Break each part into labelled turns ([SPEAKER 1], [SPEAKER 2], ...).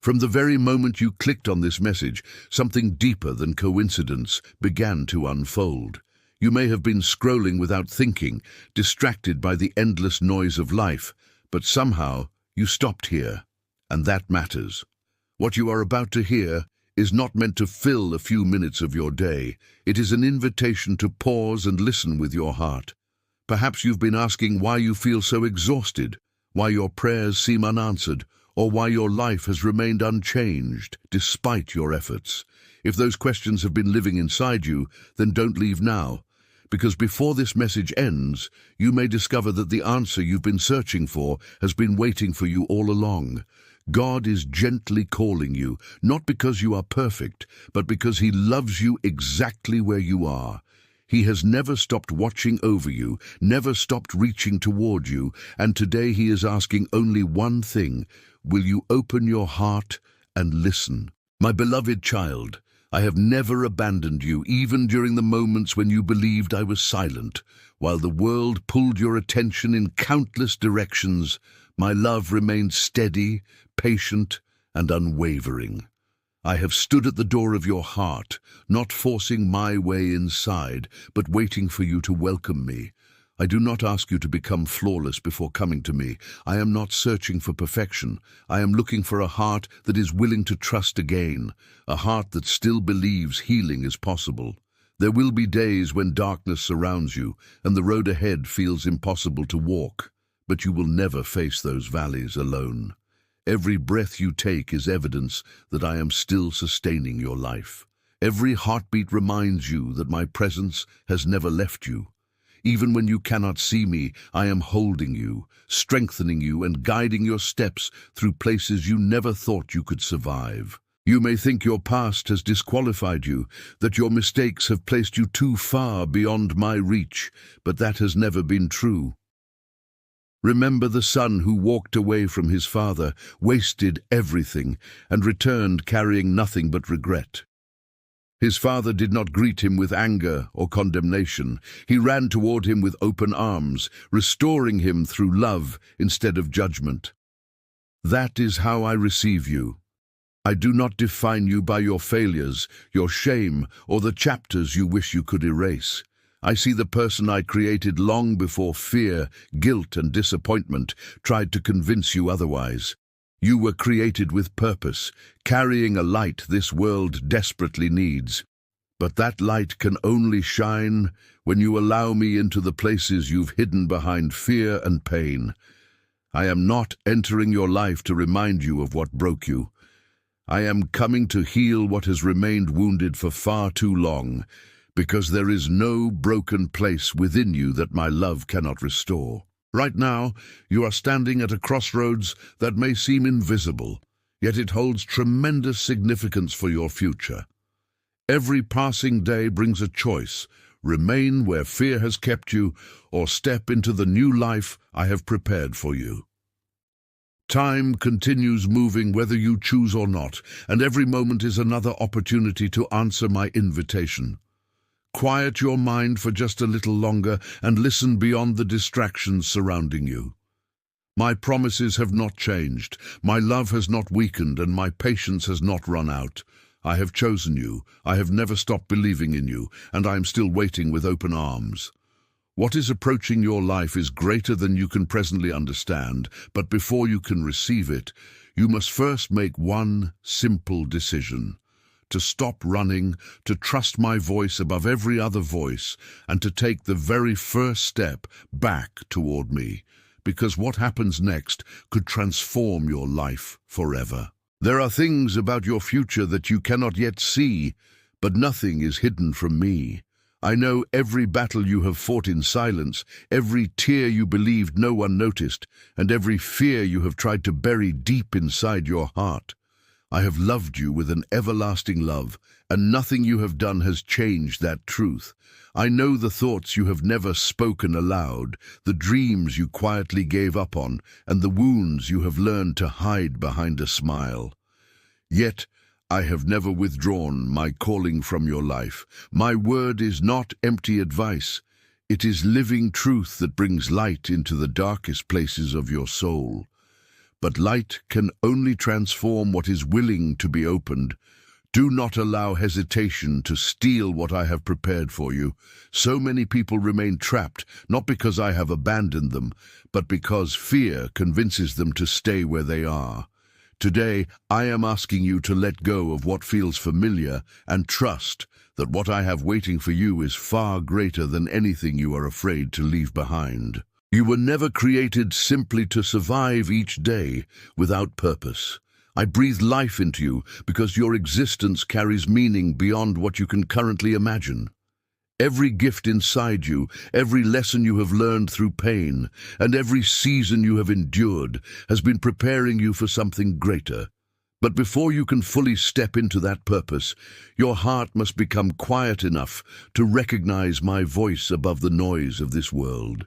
[SPEAKER 1] From the very moment you clicked on this message, something deeper than coincidence began to unfold. You may have been scrolling without thinking, distracted by the endless noise of life, but somehow you stopped here, and that matters. What you are about to hear is not meant to fill a few minutes of your day. It is an invitation to pause and listen with your heart. Perhaps you've been asking why you feel so exhausted, why your prayers seem unanswered, or why your life has remained unchanged despite your efforts. If those questions have been living inside you, then don't leave now, because before this message ends, you may discover that the answer you've been searching for has been waiting for you all along. God is gently calling you, not because you are perfect, but because He loves you exactly where you are. He has never stopped watching over you, never stopped reaching toward you, and today He is asking only one thing: will you open your heart and listen? My beloved child, I have never abandoned you, even during the moments when you believed I was silent. While the world pulled your attention in countless directions, my love remained steady, patient, and unwavering. I have stood at the door of your heart, not forcing my way inside, but waiting for you to welcome me. I do not ask you to become flawless before coming to me. I am not searching for perfection. I am looking for a heart that is willing to trust again, a heart that still believes healing is possible. There will be days when darkness surrounds you and the road ahead feels impossible to walk, but you will never face those valleys alone. Every breath you take is evidence that I am still sustaining your life. Every heartbeat reminds you that my presence has never left you. Even when you cannot see me, I am holding you, strengthening you, and guiding your steps through places you never thought you could survive. You may think your past has disqualified you, that your mistakes have placed you too far beyond my reach, but that has never been true. Remember the son who walked away from his father, wasted everything, and returned carrying nothing but regret. His father did not greet him with anger or condemnation. He ran toward him with open arms, restoring him through love instead of judgment. That is how I receive you. I do not define you by your failures, your shame, or the chapters you wish you could erase. I see the person I created long before fear, guilt, and disappointment tried to convince you otherwise. You were created with purpose, carrying a light this world desperately needs. But that light can only shine when you allow me into the places you've hidden behind fear and pain. I am not entering your life to remind you of what broke you. I am coming to heal what has remained wounded for far too long, because there is no broken place within you that my love cannot restore. Right now, you are standing at a crossroads that may seem invisible, yet it holds tremendous significance for your future. Every passing day brings a choice: remain where fear has kept you, or step into the new life I have prepared for you. Time continues moving whether you choose or not, and every moment is another opportunity to answer my invitation. Quiet your mind for just a little longer and listen beyond the distractions surrounding you. My promises have not changed, my love has not weakened, and my patience has not run out. I have chosen you, I have never stopped believing in you, and I am still waiting with open arms. What is approaching your life is greater than you can presently understand, but before you can receive it, you must first make one simple decision: to stop running, to trust my voice above every other voice, and to take the very first step back toward me, because what happens next could transform your life forever. There are things about your future that you cannot yet see, but nothing is hidden from me. I know every battle you have fought in silence, every tear you believed no one noticed, and every fear you have tried to bury deep inside your heart. I have loved you with an everlasting love, and nothing you have done has changed that truth. I know the thoughts you have never spoken aloud, the dreams you quietly gave up on, and the wounds you have learned to hide behind a smile. Yet, I have never withdrawn my calling from your life. My word is not empty advice. It is living truth that brings light into the darkest places of your soul. but light can only transform what is willing to be opened. Do not allow hesitation to steal what I have prepared for you. So many people remain trapped, not because I have abandoned them, but because fear convinces them to stay where they are. Today, I am asking you to let go of what feels familiar and trust that what I have waiting for you is far greater than anything you are afraid to leave behind. You were never created simply to survive each day without purpose. I breathe life into you because your existence carries meaning beyond what you can currently imagine. Every gift inside you, every lesson you have learned through pain, and every season you have endured has been preparing you for something greater. But before you can fully step into that purpose, your heart must become quiet enough to recognize my voice above the noise of this world.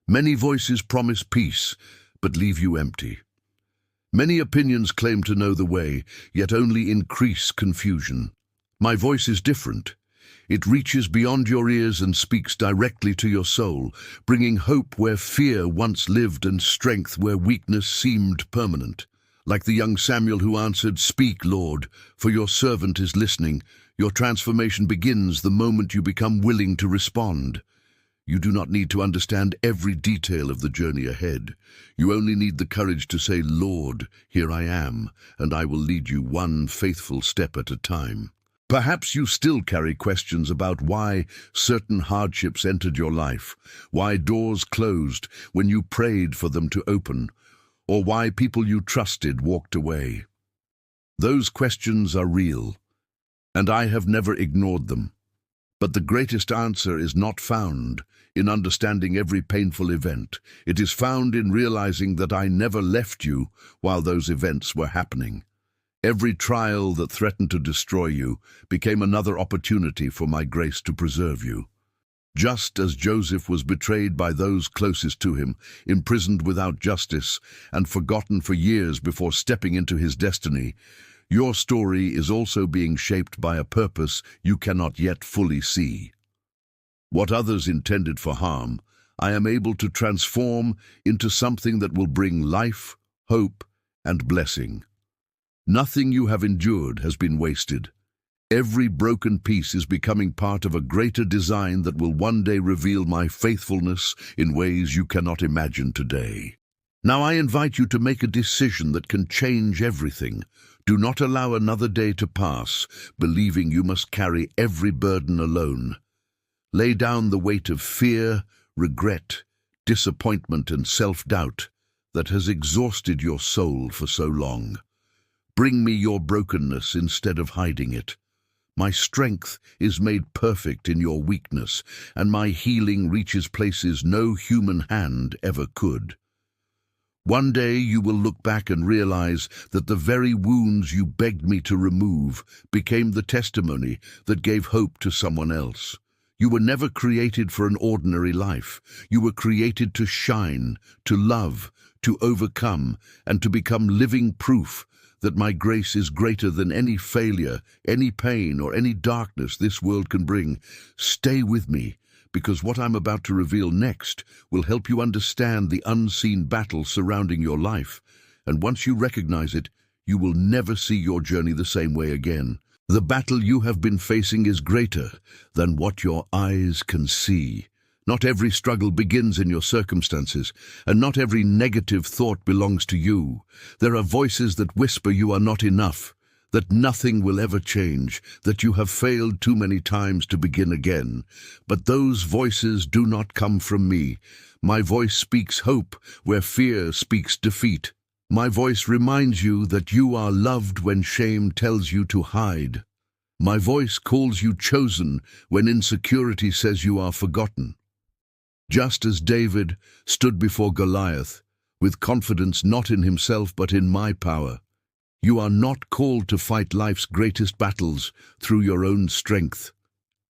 [SPEAKER 1] Many voices promise peace, but leave you empty. Many opinions claim to know the way, yet only increase confusion. My voice is different. It reaches beyond your ears and speaks directly to your soul, bringing hope where fear once lived and strength where weakness seemed permanent. Like the young Samuel who answered, "Speak, Lord, for your servant is listening." Your transformation begins the moment you become willing to respond. You do not need to understand every detail of the journey ahead. You only need the courage to say, "Lord, here I am, and I will lead you one faithful step at a time." Perhaps you still carry questions about why certain hardships entered your life, why doors closed when you prayed for them to open, or why people you trusted walked away. Those questions are real, and I have never ignored them. But the greatest answer is not found in understanding every painful event. It is found in realizing that I never left you while those events were happening. Every trial that threatened to destroy you became another opportunity for my grace to preserve you. Just as Joseph was betrayed by those closest to him, imprisoned without justice, and forgotten for years before stepping into his destiny, your story is also being shaped by a purpose you cannot yet fully see. What others intended for harm, I am able to transform into something that will bring life, hope, and blessing. Nothing you have endured has been wasted. Every broken piece is becoming part of a greater design that will one day reveal my faithfulness in ways you cannot imagine today. Now I invite you to make a decision that can change everything. Do not allow another day to pass, believing you must carry every burden alone. Lay down the weight of fear, regret, disappointment, and self-doubt that has exhausted your soul for so long. Bring me your brokenness instead of hiding it. My strength is made perfect in your weakness, and my healing reaches places no human hand ever could. One day you will look back and realize that the very wounds you begged me to remove became the testimony that gave hope to someone else. You were never created for an ordinary life. You were created to shine, to love, to overcome, and to become living proof that my grace is greater than any failure, any pain, or any darkness this world can bring. Stay with me, because what I'm about to reveal next will help you understand the unseen battle surrounding your life. And once you recognize it, you will never see your journey the same way again. The battle you have been facing is greater than what your eyes can see. Not every struggle begins in your circumstances, and not every negative thought belongs to you. There are voices that whisper you are not enough, that nothing will ever change, that you have failed too many times to begin again. But those voices do not come from me. My voice speaks hope where fear speaks defeat. My voice reminds you that you are loved when shame tells you to hide. My voice calls you chosen when insecurity says you are forgotten. Just as David stood before Goliath, with confidence not in himself but in my power, you are not called to fight life's greatest battles through your own strength.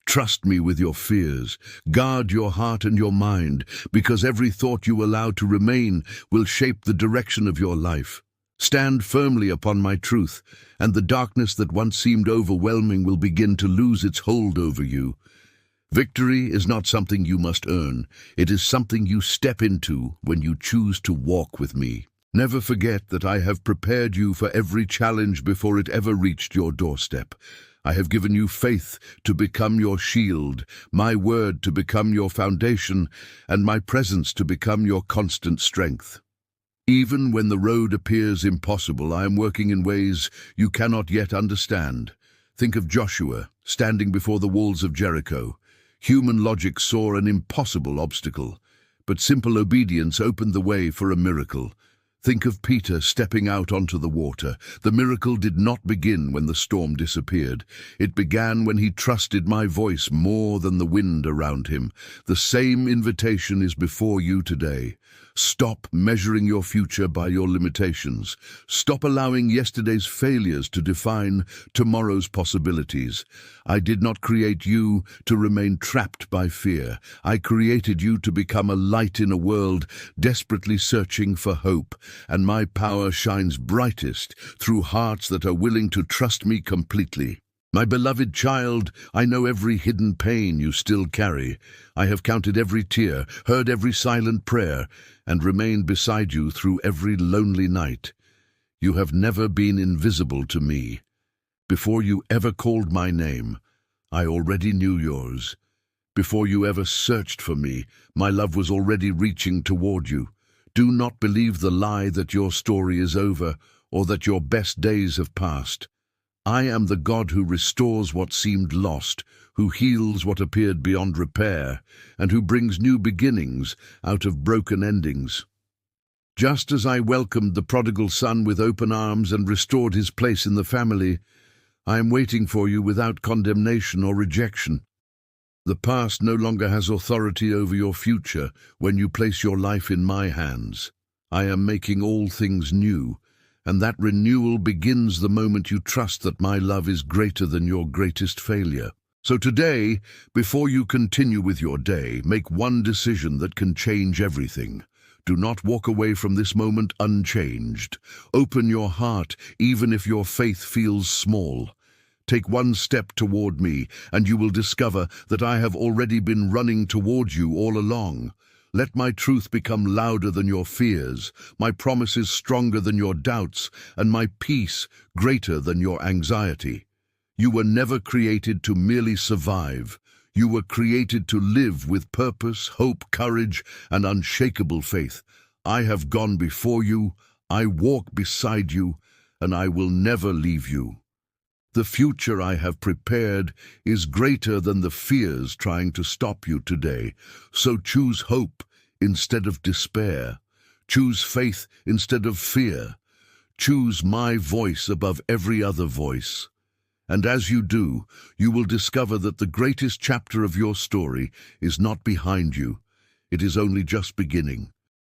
[SPEAKER 1] Trust me with your fears. Guard your heart and your mind, because every thought you allow to remain will shape the direction of your life. Stand firmly upon my truth, and the darkness that once seemed overwhelming will begin to lose its hold over you. Victory is not something you must earn. It is something you step into when you choose to walk with me. Never forget that I have prepared you for every challenge before it ever reached your doorstep. I have given you faith to become your shield, my word to become your foundation, and my presence to become your constant strength. Even when the road appears impossible, I am working in ways you cannot yet understand. Think of Joshua, standing before the walls of Jericho. Human logic saw an impossible obstacle, but simple obedience opened the way for a miracle. Think of Peter stepping out onto the water. The miracle did not begin when the storm disappeared. It began when he trusted my voice more than the wind around him. The same invitation is before you today. Stop measuring your future by your limitations. Stop allowing yesterday's failures to define tomorrow's possibilities. I did not create you to remain trapped by fear. I created you to become a light in a world desperately searching for hope, and my power shines brightest through hearts that are willing to trust me completely. My beloved child, I know every hidden pain you still carry. I have counted every tear, heard every silent prayer, and remained beside you through every lonely night. You have never been invisible to me. Before you ever called my name, I already knew yours. Before you ever searched for me, my love was already reaching toward you. Do not believe the lie that your story is over or that your best days have passed. I am the God who restores what seemed lost, who heals what appeared beyond repair, and who brings new beginnings out of broken endings. Just as I welcomed the prodigal son with open arms and restored his place in the family, I am waiting for you without condemnation or rejection. The past no longer has authority over your future when you place your life in my hands. I am making all things new, and that renewal begins the moment you trust that my love is greater than your greatest failure. So today, before you continue with your day, make one decision that can change everything. Do not walk away from this moment unchanged. Open your heart, even if your faith feels small. Take one step toward me, and you will discover that I have already been running toward you all along. Let my truth become louder than your fears, my promises stronger than your doubts, and my peace greater than your anxiety. You were never created to merely survive. You were created to live with purpose, hope, courage, and unshakable faith. I have gone before you, I walk beside you, and I will never leave you. The future I have prepared is greater than the fears trying to stop you today. So choose hope instead of despair. Choose faith instead of fear. Choose my voice above every other voice. And as you do, you will discover that the greatest chapter of your story is not behind you. It is only just beginning.